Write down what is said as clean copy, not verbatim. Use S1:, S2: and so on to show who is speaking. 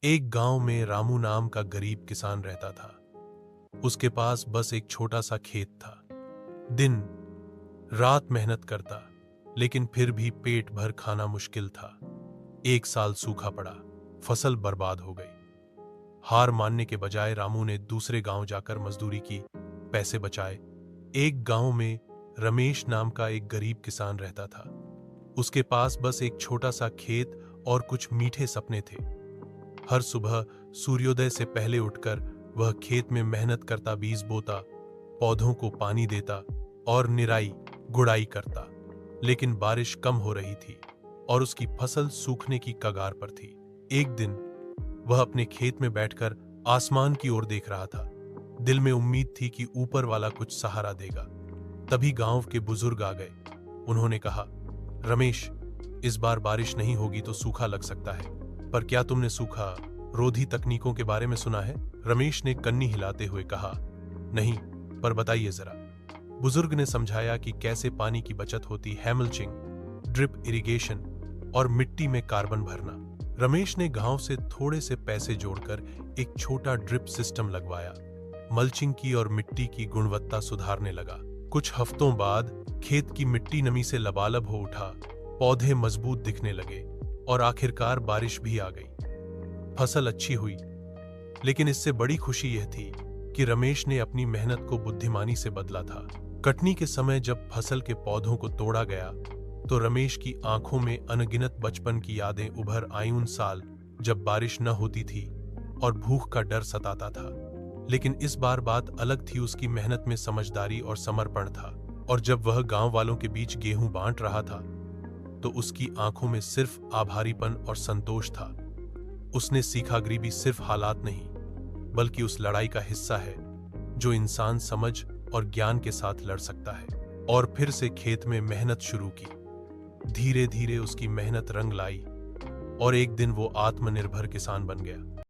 S1: एक गांव में रामू नाम का गरीब किसान रहता था। उसके पास बस एक छोटा सा खेत था। दिन रात मेहनत करता, लेकिन फिर भी पेट भर खाना मुश्किल था। एक साल सूखा पड़ा, फसल बर्बाद हो गई। हार मानने के बजाय रामू ने दूसरे गांव जाकर मजदूरी की, पैसे बचाए। एक गांव में रमेश नाम का एक गरीब किसान रहता था। उसके पास बस एक छोटा सा खेत और कुछ मीठे सपने थे। हर सुबह सूर्योदय से पहले उठकर वह खेत में मेहनत करता, बीज बोता, पौधों को पानी देता और निराई गुड़ाई करता। लेकिन बारिश कम हो रही थी और उसकी फसल सूखने की कगार पर थी। एक दिन वह अपने खेत में बैठकर आसमान की ओर देख रहा था। दिल में उम्मीद थी कि ऊपर वाला कुछ सहारा देगा। तभी गांव के बुजुर्ग आ गए। उन्होंने कहा, रमेश, इस बार बारिश नहीं होगी तो सूखा लग सकता है, पर क्या तुमने सूखा रोधी तकनीकों के बारे में सुना है? रमेश ने कन्नी हिलाते हुए कहा, नहीं, पर बताइए जरा। बुजुर्ग ने समझाया कि कैसे पानी की बचत होती है, मल्चिंग, ड्रिप इरिगेशन और मिट्टी में कार्बन भरना। रमेश ने गांव से थोड़े से पैसे जोड़कर एक छोटा ड्रिप सिस्टम लगवाया, मल्चिंग की और मिट्टी की गुणवत्ता सुधारने लगा। कुछ हफ्तों बाद खेत की मिट्टी नमी से लबालब हो उठा, पौधे मजबूत दिखने लगे और आखिरकार बारिश भी आ गई। फसल अच्छी हुई, लेकिन इससे बड़ी खुशी यह थी कि रमेश ने अपनी मेहनत को बुद्धिमानी से बदला था। कटनी के समय जब फसल के पौधों को तोड़ा गया तो रमेश की आंखों में अनगिनत बचपन की यादें उभर आईं। उन साल जब बारिश न होती थी और भूख का डर सताता था। लेकिन इस बार बात अलग थी। उसकी मेहनत में समझदारी और समर्पण था, और जब वह गांव वालों के बीच गेहूं बांट रहा था तो उसकी आंखों में सिर्फ आभारीपन और संतोष था। उसने सीखा, गरीबी सिर्फ हालात नहीं, बल्कि उस लड़ाई का हिस्सा है जो इंसान समझ और ज्ञान के साथ लड़ सकता है। और फिर से खेत में मेहनत शुरू की। धीरे धीरे उसकी मेहनत रंग लाई और एक दिन वो आत्मनिर्भर किसान बन गया।